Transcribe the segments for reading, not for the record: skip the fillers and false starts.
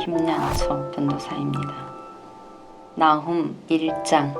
김년초 전도사입니다. 나훔 1장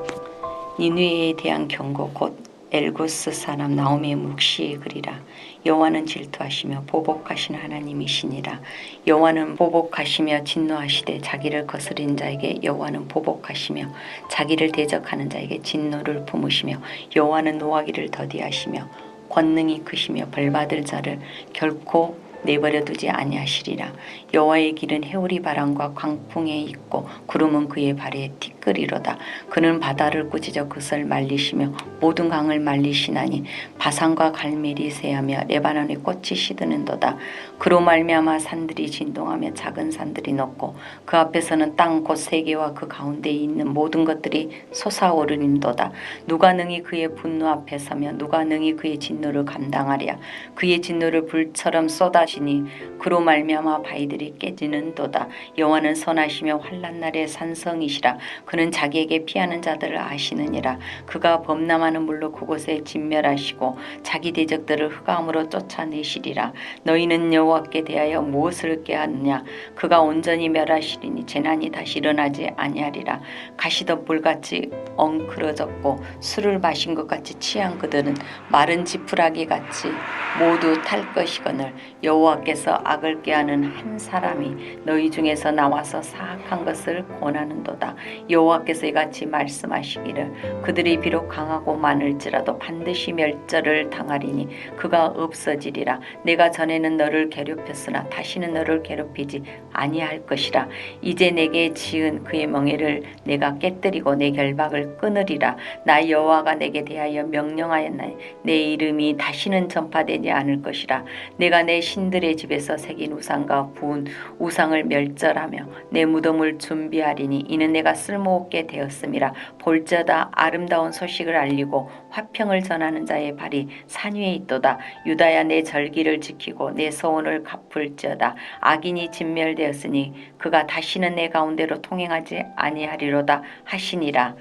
니느웨에 대한 경고 곧 엘고스 사람 나홈의 묵시의 글이라. 여호와는 질투하시며 보복하신 하나님이시니라. 여호와는 보복하시며 진노하시되 자기를 거스린 자에게 여호와는 보복하시며 자기를 대적하는 자에게 진노를 품으시며 여호와는 노하기를 더디하시며 권능이 크시며 벌받을 자를 결코 내버려 두지 아니하시리라. 여호와의 길은 해오리 바람과 광풍에 있고 구름은 그의 발에 티끌이로다. 그는 바다를 꾸짖어 그것을 말리시며 모든 강을 말리시나니 바산과 갈멜이 새하며 레바논의 꽃이 시드는도다. 그로 말미암아 산들이 진동하며 작은 산들이 녹고 그 앞에서는 땅 곧 세계와 그 가운데에 있는 모든 것들이 솟아오르는도다. 누가 능히 그의 분노 앞에 서며 누가 능히 그의 진노를 감당하랴. 그의 진노를 불처럼 쏟아지니 그로 말미암아 바위들이 깨지는도다. 여호와는 선하시며 환난 날에 산성이시라. 그는 자기에게 피하는 자들을 아시느니라. 그가 범람하는 물로 그곳에 진멸하시고 자기 대적들을 흑암으로 쫓아내시리라. 너희는 여호와께 대하여 무엇을 꾀하느냐. 그가 온전히 멸하시리니 재난이 다시 일어나지 아니하리라. 가시덤불같이 엉클어졌고 술을 마신 것 같이 취한 그들은 마른 지푸라기 같이 모두 탈 것이거늘 여호와께서 악을 꾀하는 한 사람이 너희 중에서 나와서 사악한 것을 권하는도다. 여호와께서 이같이 말씀하시기를 그들이 비록 강하고 많을지라도 반드시 멸절을 당하리니 그가 없어지리라. 내가 전에는 너를 괴롭혔으나 다시는 너를 괴롭히지 아니할 것이라. 이제 내게 지은 그의 멍에를 내가 깨뜨리고 내 결박을 끊으리라. 나 여호와가 내게 대하여 명령하였나니 내 이름이 다시는 전파되지 않을 것이라. 내가 내 신들의 집에서 새긴 우상과 부은 우상을 멸절하며 내 무덤을 준비하리니 이는 내가 쓸모없게 되었음이라. 볼지어다 아름다운 소식을 알리고 화평을 전하는 자의 발이 산 위에 있도다. 유다야 내 절기를 지키고 내 소원을 갚을지어다. 악인이 진멸되었으니 그가 다시는 내 가운데로 통행하지 아니하리로다 하시니라.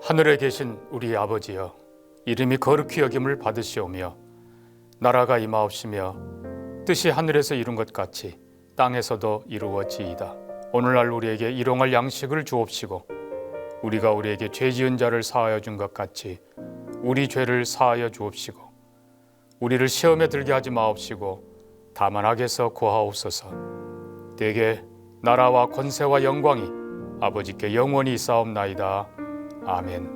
하늘에 계신 우리 아버지여, 이름이 거룩히 여김을 받으시오며 나라가 임하옵시며 뜻이 하늘에서 이룬 것 같이 땅에서도 이루어지이다. 오늘날 우리에게 일용할 양식을 주옵시고 우리가 우리에게 죄 지은 자를 사하여 준 것 같이 우리 죄를 사하여 주옵시고 우리를 시험에 들게 하지 마옵시고 다만 악에서 구하옵소서. 대개 나라와 권세와 영광이 아버지께 영원히 있사옵나이다. 아멘.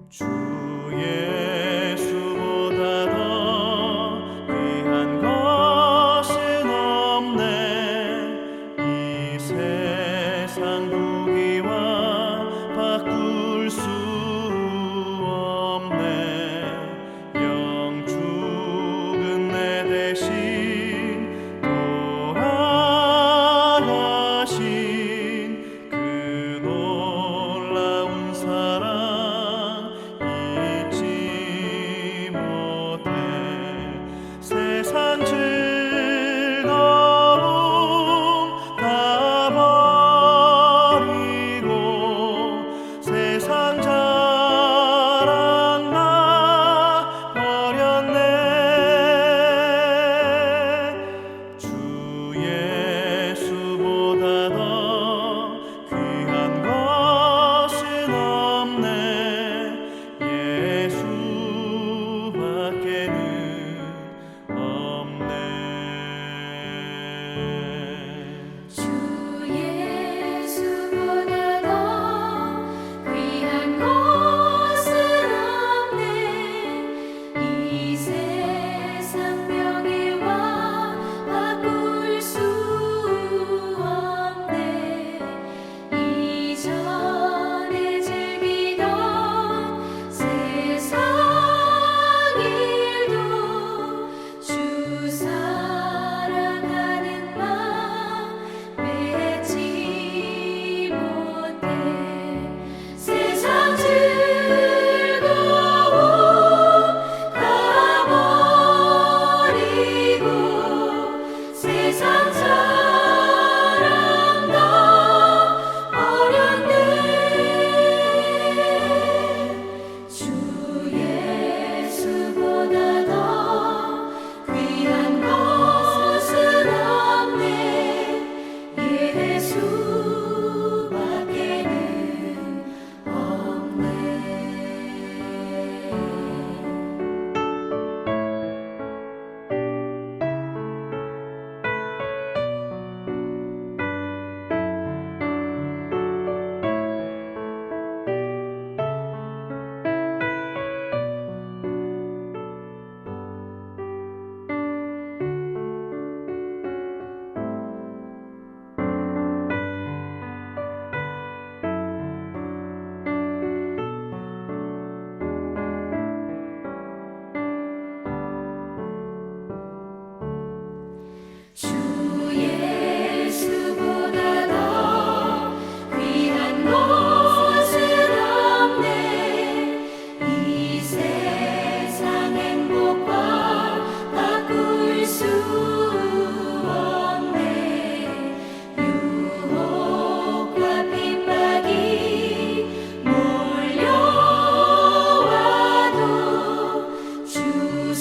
주 예수보다 더 귀한 것은 없네. 이 세상 부귀와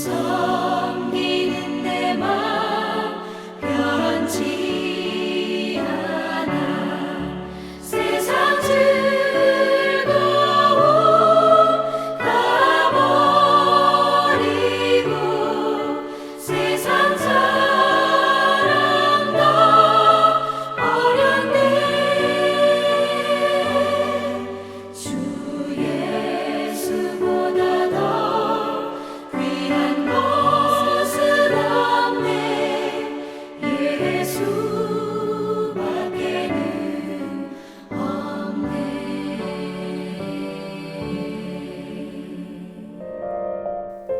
섬기는 내 맘 변치 않아. 세상 즐거움 다 버리고 세상 사랑 다 버렸네. 주 예수보다 더 귀한 것은 없네. 예수밖에는 없네.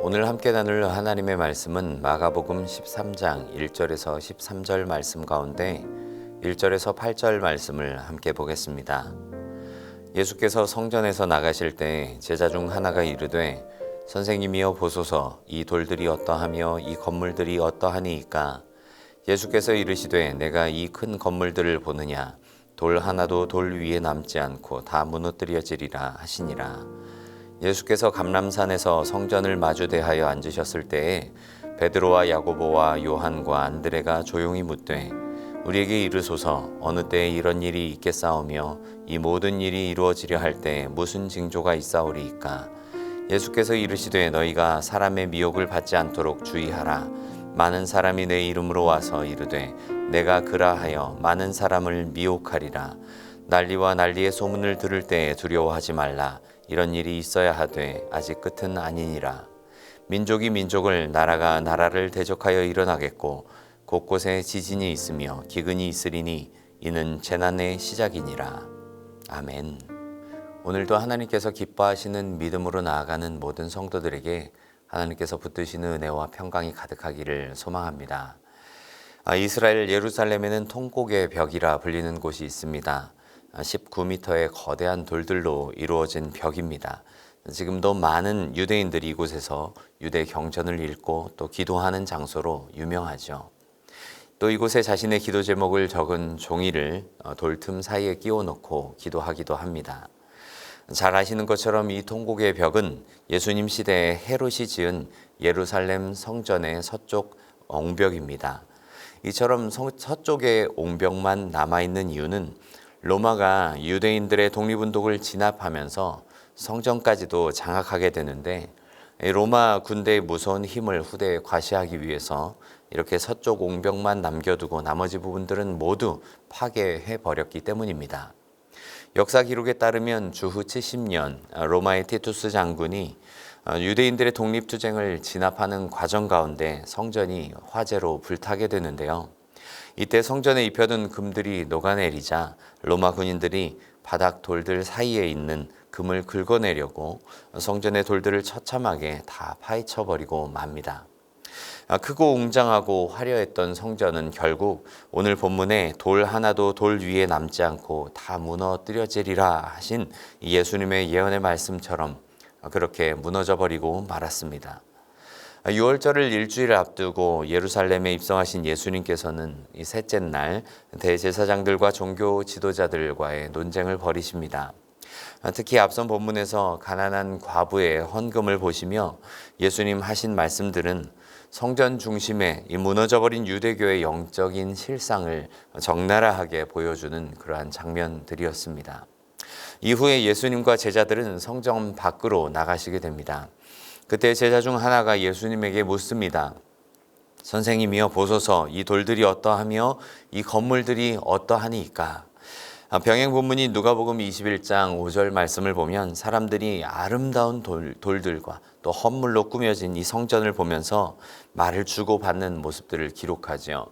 오늘 함께 나눌 하나님의 말씀은 마가복음 13장 1절에서 13절 말씀 가운데 1절에서 8절 말씀을 함께 보겠습니다. 예수께서 성전에서 나가실 때 제자 중 하나가 이르되 선생님이여 보소서 이 돌들이 어떠하며 이 건물들이 어떠하니이까. 예수께서 이르시되 내가 이 큰 건물들을 보느냐. 돌 하나도 돌 위에 남지 않고 다 무너뜨려지리라 하시니라. 예수께서 감람산에서 성전을 마주 대하여 앉으셨을 때에 베드로와 야고보와 요한과 안드레가 조용히 묻되 우리에게 이르소서 어느 때에 이런 일이 있겠사오며 이 모든 일이 이루어지려 할 때에 무슨 징조가 있사오리이까. 예수께서 이르시되 너희가 사람의 미혹을 받지 않도록 주의하라. 많은 사람이 내 이름으로 와서 이르되 내가 그라하여 많은 사람을 미혹하리라. 난리와 난리의 소문을 들을 때에 두려워하지 말라. 이런 일이 있어야 하되 아직 끝은 아니니라. 민족이 민족을 나라가 나라를 대적하여 일어나겠고 곳곳에 지진이 있으며 기근이 있으리니 이는 재난의 시작이니라. 아멘. 오늘도 하나님께서 기뻐하시는 믿음으로 나아가는 모든 성도들에게 하나님께서 붙드시는 은혜와 평강이 가득하기를 소망합니다. 이스라엘 예루살렘에는 통곡의 벽이라 불리는 곳이 있습니다. 19m의 거대한 돌들로 이루어진 벽입니다. 지금도 많은 유대인들이 이곳에서 유대 경전을 읽고 또 기도하는 장소로 유명하죠. 또 이곳에 자신의 기도 제목을 적은 종이를 돌틈 사이에 끼워 놓고 기도하기도 합니다. 잘 아시는 것처럼 이 통곡의 벽은 예수님 시대에 헤롯이 지은 예루살렘 성전의 서쪽 옹벽입니다. 이처럼 서쪽의 옹벽만 남아있는 이유는 로마가 유대인들의 독립운동을 진압하면서 성전까지도 장악하게 되는데 로마 군대의 무서운 힘을 후대에 과시하기 위해서 이렇게 서쪽 옹벽만 남겨두고 나머지 부분들은 모두 파괴해 버렸기 때문입니다. 역사 기록에 따르면 주후 70년 로마의 티투스 장군이 유대인들의 독립투쟁을 진압하는 과정 가운데 성전이 화재로 불타게 되는데요. 이때 성전에 입혀둔 금들이 녹아내리자 로마 군인들이 바닥 돌들 사이에 있는 금을 긁어내려고 성전의 돌들을 처참하게 다 파헤쳐버리고 맙니다. 크고 웅장하고 화려했던 성전은 결국 오늘 본문에 돌 하나도 돌 위에 남지 않고 다 무너뜨려지리라 하신 예수님의 예언의 말씀처럼 그렇게 무너져버리고 말았습니다. 6월절을 일주일 앞두고 예루살렘에 입성하신 예수님께서는 이 셋째 날 대제사장들과 종교 지도자들과의 논쟁을 벌이십니다. 특히 앞선 본문에서 가난한 과부의 헌금을 보시며 예수님 하신 말씀들은 성전 중심에 이 무너져버린 유대교의 영적인 실상을 적나라하게 보여주는 그러한 장면들이었습니다. 이후에 예수님과 제자들은 성전 밖으로 나가시게 됩니다. 그때 제자 중 하나가 예수님에게 묻습니다. 선생님이여 보소서 이 돌들이 어떠하며 이 건물들이 어떠하니이까. 병행 본문이 누가복음 21장 5절 말씀을 보면 사람들이 아름다운 돌들과 또 헌물로 꾸며진 이 성전을 보면서 말을 주고받는 모습들을 기록하죠.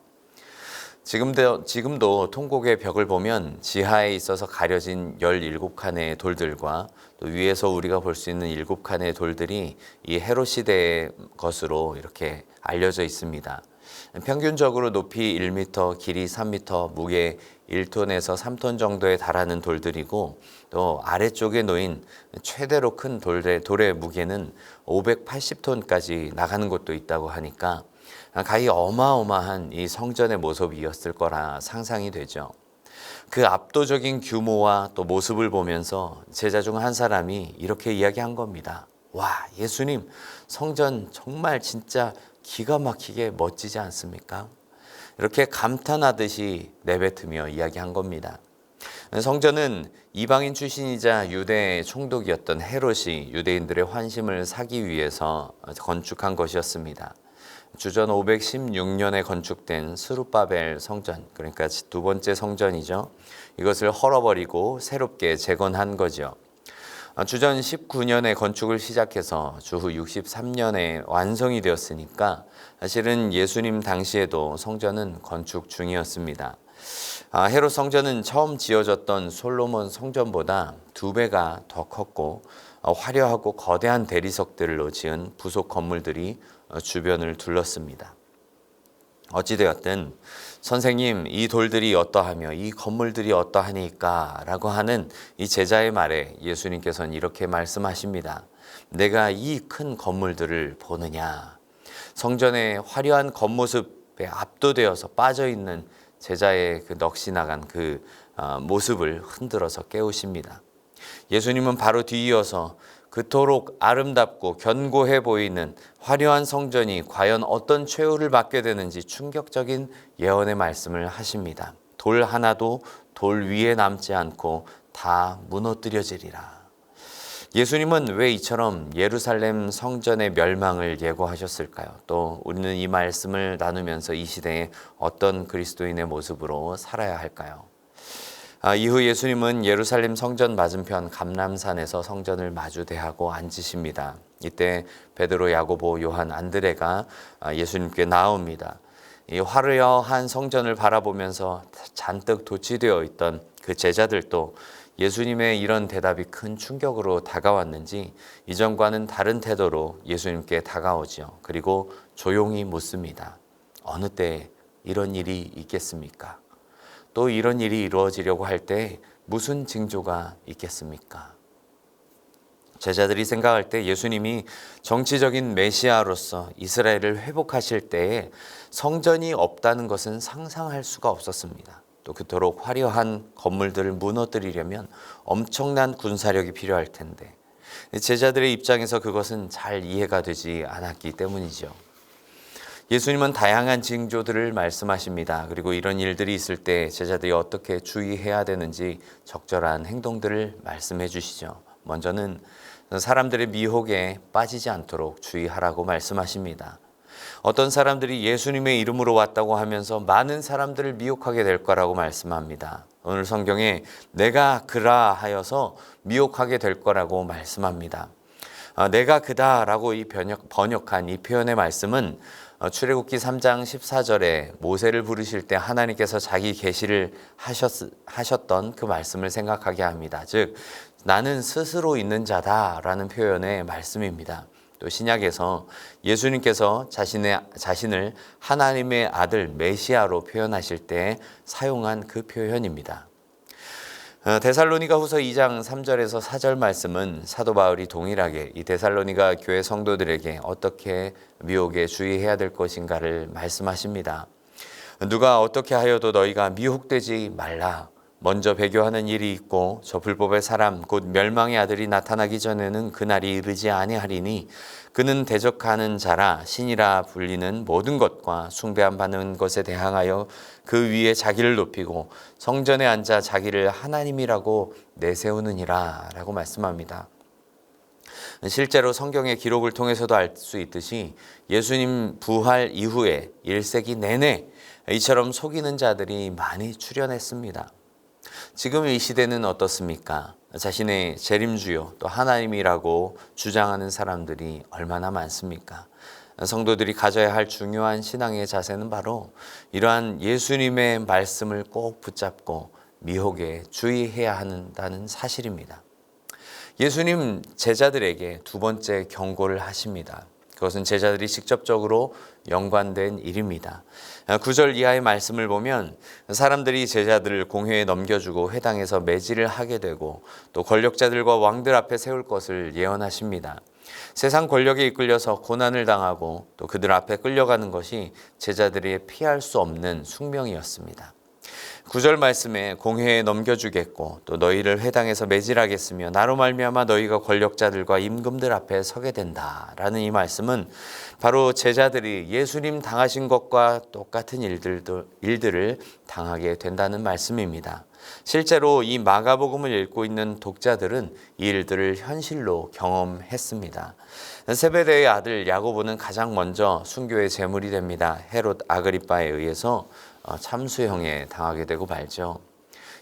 지금도 통곡의 벽을 보면 지하에 있어서 가려진 17칸의 돌들과 또 위에서 우리가 볼 수 있는 7칸의 돌들이 이 헤롯 시대의 것으로 이렇게 알려져 있습니다. 평균적으로 높이 1m, 길이 3m, 무게 1톤에서 3톤 정도에 달하는 돌들이고 또 아래쪽에 놓인 최대로 큰 돌의 무게는 580톤까지 나가는 곳도 있다고 하니까 가히 어마어마한 이 성전의 모습이었을 거라 상상이 되죠. 그 압도적인 규모와 또 모습을 보면서 제자 중 한 사람이 이렇게 이야기한 겁니다. 와, 예수님 성전 정말 진짜 기가 막히게 멋지지 않습니까? 이렇게 감탄하듯이 내뱉으며 이야기한 겁니다. 성전은 이방인 출신이자 유대의 총독이었던 헤롯이 유대인들의 환심을 사기 위해서 건축한 것이었습니다. 주전 516년에 건축된 스룹바벨 성전, 그러니까 두 번째 성전이죠. 이것을 헐어버리고 새롭게 재건한 거죠. 주전 19년에 건축을 시작해서 주후 63년에 완성이 되었으니까 사실은 예수님 당시에도 성전은 건축 중이었습니다. 헤롯 성전은 처음 지어졌던 솔로몬 성전보다 2배가 더 컸고 화려하고 거대한 대리석들로 지은 부속 건물들이 주변을 둘렀습니다. 어찌되었든 선생님, 이 돌들이 어떠하며 이 건물들이 어떠하니까 라고 하는 이 제자의 말에 예수님께서는 이렇게 말씀하십니다. 내가 이 큰 건물들을 보느냐. 성전의 화려한 겉모습에 압도되어서 빠져있는 제자의 그 넋이 나간 그 모습을 흔들어서 깨우십니다. 예수님은 바로 뒤이어서 그토록 아름답고 견고해 보이는 화려한 성전이 과연 어떤 최후를 맞게 되는지 충격적인 예언의 말씀을 하십니다. 돌 하나도 돌 위에 남지 않고 다 무너뜨려지리라. 예수님은 왜 이처럼 예루살렘 성전의 멸망을 예고하셨을까요? 또 우리는 이 말씀을 나누면서 이 시대에 어떤 그리스도인의 모습으로 살아야 할까요? 이후 예수님은 예루살렘 성전 맞은편 감람산에서 성전을 마주대하고 앉으십니다. 이때 베드로, 야고보, 요한, 안드레가 예수님께 나옵니다. 이 화려한 성전을 바라보면서 잔뜩 도취되어 있던 그 제자들도 예수님의 이런 대답이 큰 충격으로 다가왔는지 이전과는 다른 태도로 예수님께 다가오지요. 그리고 조용히 묻습니다. 어느 때에 이런 일이 있겠습니까? 또 이런 일이 이루어지려고 할 때 무슨 징조가 있겠습니까? 제자들이 생각할 때 예수님이 정치적인 메시아로서 이스라엘을 회복하실 때에 성전이 없다는 것은 상상할 수가 없었습니다. 또 그토록 화려한 건물들을 무너뜨리려면 엄청난 군사력이 필요할 텐데 제자들의 입장에서 그것은 잘 이해가 되지 않았기 때문이죠. 예수님은 다양한 징조들을 말씀하십니다. 그리고 이런 일들이 있을 때 제자들이 어떻게 주의해야 되는지 적절한 행동들을 말씀해 주시죠. 먼저는 사람들의 미혹에 빠지지 않도록 주의하라고 말씀하십니다. 어떤 사람들이 예수님의 이름으로 왔다고 하면서 많은 사람들을 미혹하게 될 거라고 말씀합니다. 오늘 성경에 내가 그라 하여서 미혹하게 될 거라고 말씀합니다. 내가 그다라고 번역한 이 표현의 말씀은 출애굽기 3장 14절에 모세를 부르실 때 하나님께서 자기 계시를 하셨던 그 말씀을 생각하게 합니다. 즉 나는 스스로 있는 자다라는 표현의 말씀입니다. 또 신약에서 예수님께서 자신을 하나님의 아들 메시아로 표현하실 때 사용한 그 표현입니다. 데살로니가 후서 2장 3절에서 4절 말씀은 사도 바울이 동일하게 이 데살로니가 교회 성도들에게 어떻게 미혹에 주의해야 될 것인가를 말씀하십니다. 누가 어떻게 하여도 너희가 미혹되지 말라. 먼저 배교하는 일이 있고 저 불법의 사람 곧 멸망의 아들이 나타나기 전에는 그날이 이르지 아니하리니 그는 대적하는 자라 신이라 불리는 모든 것과 숭배함 받는 것에 대항하여 그 위에 자기를 높이고 성전에 앉아 자기를 하나님이라고 내세우느니라 라고 말씀합니다. 실제로 성경의 기록을 통해서도 알 수 있듯이 예수님 부활 이후에 1세기 내내 이처럼 속이는 자들이 많이 출현했습니다. 지금 이 시대는 어떻습니까? 자신의 재림주요 또 하나님이라고 주장하는 사람들이 얼마나 많습니까? 성도들이 가져야 할 중요한 신앙의 자세는 바로 이러한 예수님의 말씀을 꼭 붙잡고 미혹에 주의해야 한다는 사실입니다. 예수님 제자들에게 두 번째 경고를 하십니다. 그것은 제자들이 직접적으로 연관된 일입니다. 9절 이하의 말씀을 보면 사람들이 제자들을 공회에 넘겨주고 회당에서 매질을 하게 되고 또 권력자들과 왕들 앞에 세울 것을 예언하십니다. 세상 권력에 이끌려서 고난을 당하고 또 그들 앞에 끌려가는 것이 제자들이 피할 수 없는 숙명이었습니다. 9절 말씀에 공회에 넘겨주겠고 또 너희를 회당에서 매질하겠으며 나로 말미암아 너희가 권력자들과 임금들 앞에 서게 된다라는 이 말씀은 바로 제자들이 예수님 당하신 것과 똑같은 일들을 당하게 된다는 말씀입니다. 실제로 이 마가복음을 읽고 있는 독자들은 이 일들을 현실로 경험했습니다. 세베대의 아들 야고보는 가장 먼저 순교의 제물이 됩니다. 헤롯 아그리빠에 의해서 참수형에 당하게 되고 말죠.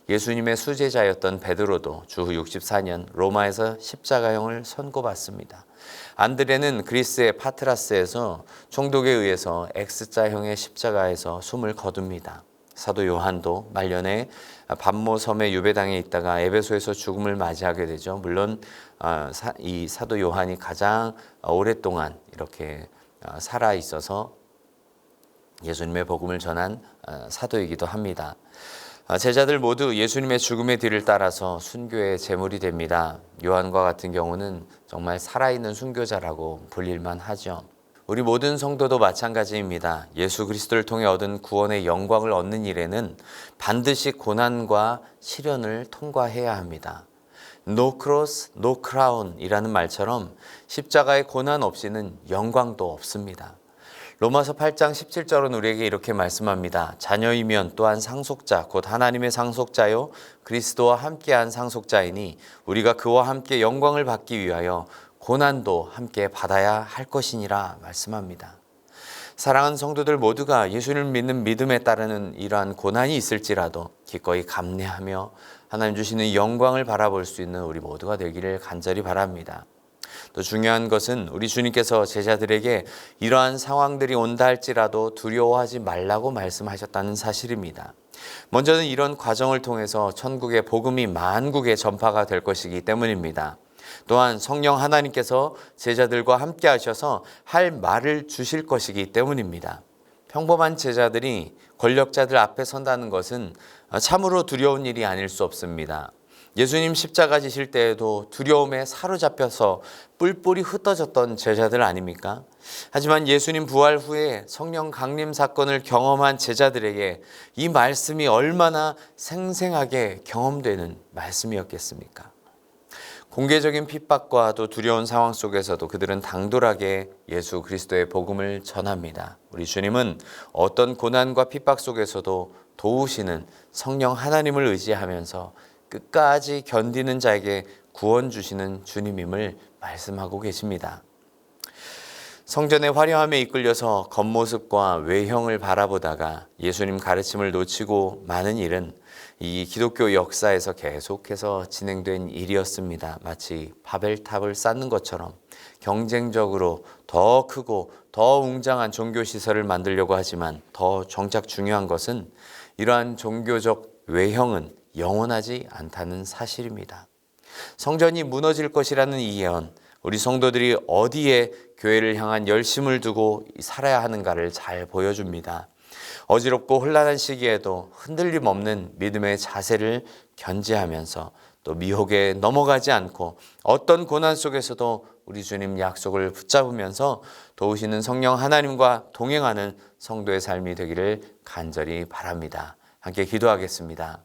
예수님의 수제자였던 베드로도 주후 64년 로마에서 십자가형을 선고받습니다. 안드레는 그리스의 파트라스에서 총독에 의해서 X자형의 십자가에서 숨을 거둡니다. 사도 요한도 말년에 밤모섬의 유배당에 있다가 에베소에서 죽음을 맞이하게 되죠. 물론 이 사도 요한이 가장 오랫동안 이렇게 살아 있어서 예수님의 복음을 전한 사도이기도 합니다. 제자들 모두 예수님의 죽음의 뒤를 따라서 순교의 제물이 됩니다. 요한과 같은 경우는 정말 살아있는 순교자라고 불릴만 하죠. 우리 모든 성도도 마찬가지입니다. 예수 그리스도를 통해 얻은 구원의 영광을 얻는 일에는 반드시 고난과 시련을 통과해야 합니다. No cross, no crown 이라는 말처럼 십자가의 고난 없이는 영광도 없습니다. 로마서 8장 17절은 우리에게 이렇게 말씀합니다. 자녀이면 또한 상속자 곧 하나님의 상속자요 그리스도와 함께한 상속자이니 우리가 그와 함께 영광을 받기 위하여 고난도 함께 받아야 할 것이니라 말씀합니다. 사랑하는 성도들 모두가 예수를 믿는 믿음에 따르는 이러한 고난이 있을지라도 기꺼이 감내하며 하나님 주시는 영광을 바라볼 수 있는 우리 모두가 되기를 간절히 바랍니다. 또 중요한 것은 우리 주님께서 제자들에게 이러한 상황들이 온다 할지라도 두려워하지 말라고 말씀하셨다는 사실입니다. 먼저는 이런 과정을 통해서 천국의 복음이 만국에 전파가 될 것이기 때문입니다. 또한 성령 하나님께서 제자들과 함께 하셔서 할 말을 주실 것이기 때문입니다. 평범한 제자들이 권력자들 앞에 선다는 것은 참으로 두려운 일이 아닐 수 없습니다. 예수님 십자가 지실 때에도 두려움에 사로잡혀서 뿔뿔이 흩어졌던 제자들 아닙니까? 하지만 예수님 부활 후에 성령 강림 사건을 경험한 제자들에게 이 말씀이 얼마나 생생하게 경험되는 말씀이었겠습니까? 공개적인 핍박과 또 두려운 상황 속에서도 그들은 당돌하게 예수 그리스도의 복음을 전합니다. 우리 주님은 어떤 고난과 핍박 속에서도 도우시는 성령 하나님을 의지하면서 끝까지 견디는 자에게 구원 주시는 주님임을 말씀하고 계십니다. 성전의 화려함에 이끌려서 겉모습과 외형을 바라보다가 예수님 가르침을 놓치고 마는 일은 이 기독교 역사에서 계속해서 진행된 일이었습니다. 마치 바벨탑을 쌓는 것처럼 경쟁적으로 더 크고 더 웅장한 종교시설을 만들려고 하지만 더 정작 중요한 것은 이러한 종교적 외형은 영원하지 않다는 사실입니다. 성전이 무너질 것이라는 이 예언, 우리 성도들이 어디에 교회를 향한 열심을 두고 살아야 하는가를 잘 보여줍니다. 어지럽고 혼란한 시기에도 흔들림 없는 믿음의 자세를 견지하면서 또 미혹에 넘어가지 않고 어떤 고난 속에서도 우리 주님 약속을 붙잡으면서 도우시는 성령 하나님과 동행하는 성도의 삶이 되기를 간절히 바랍니다. 함께 기도하겠습니다.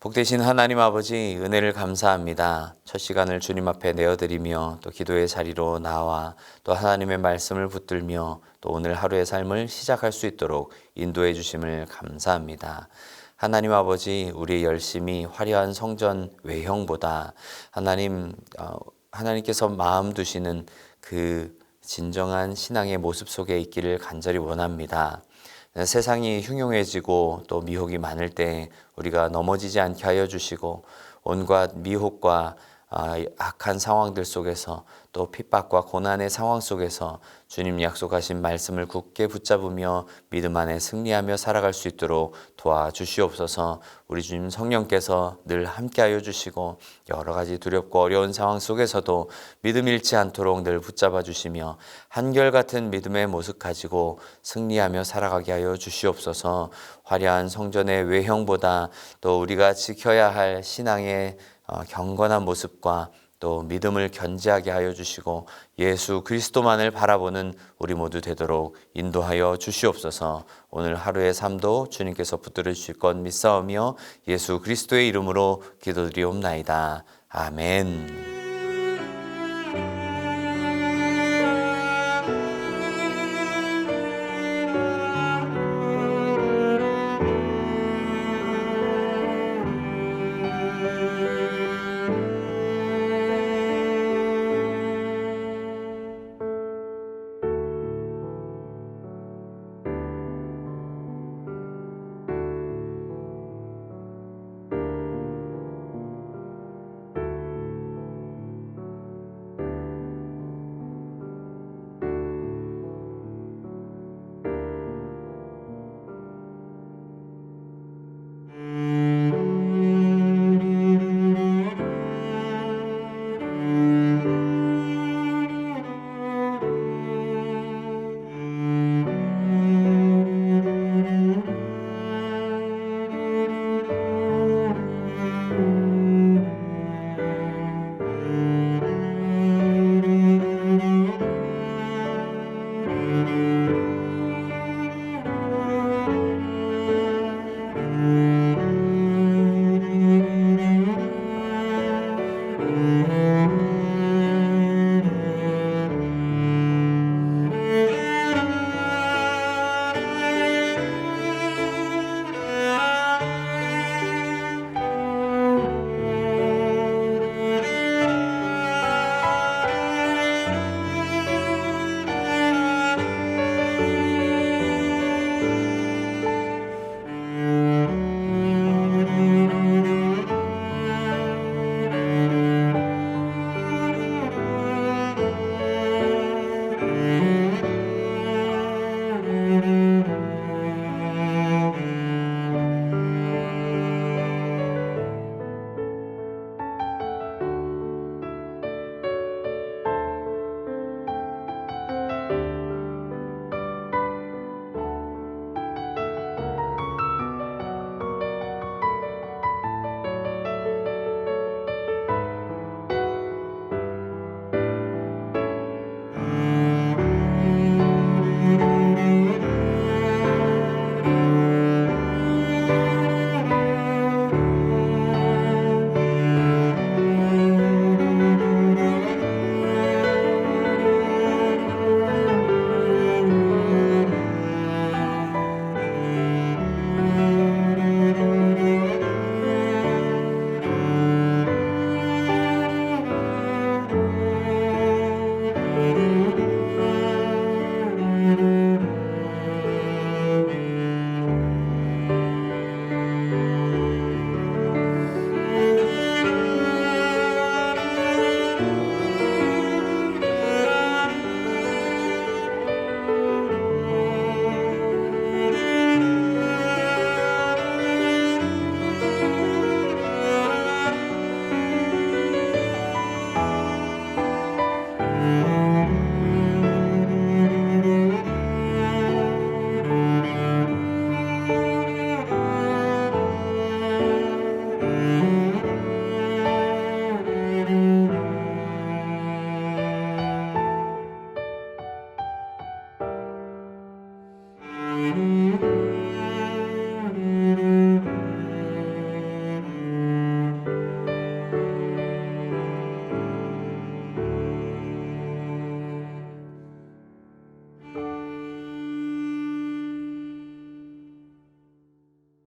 복되신 하나님 아버지, 은혜를 감사합니다. 첫 시간을 주님 앞에 내어드리며 또 기도의 자리로 나와 또 하나님의 말씀을 붙들며 또 오늘 하루의 삶을 시작할 수 있도록 인도해 주심을 감사합니다. 하나님 아버지, 우리의 열심이 화려한 성전 외형보다 하나님께서 마음 두시는 그 진정한 신앙의 모습 속에 있기를 간절히 원합니다. 세상이 흉흉해지고 또 미혹이 많을 때 우리가 넘어지지 않게 하여 주시고 온갖 미혹과 악한 상황들 속에서 또 핍박과 고난의 상황 속에서 주님 약속하신 말씀을 굳게 붙잡으며 믿음 안에 승리하며 살아갈 수 있도록 도와주시옵소서. 우리 주님 성령께서 늘 함께하여 주시고 여러 가지 두렵고 어려운 상황 속에서도 믿음 잃지 않도록 늘 붙잡아 주시며 한결같은 믿음의 모습 가지고 승리하며 살아가게 하여 주시옵소서. 화려한 성전의 외형보다 또 우리가 지켜야 할 신앙의 경건한 모습과 또 믿음을 견지하게 하여 주시고 예수 그리스도만을 바라보는 우리 모두 되도록 인도하여 주시옵소서. 오늘 하루의 삶도 주님께서 붙들어 주실 것 믿사오며 예수 그리스도의 이름으로 기도드리옵나이다. 아멘.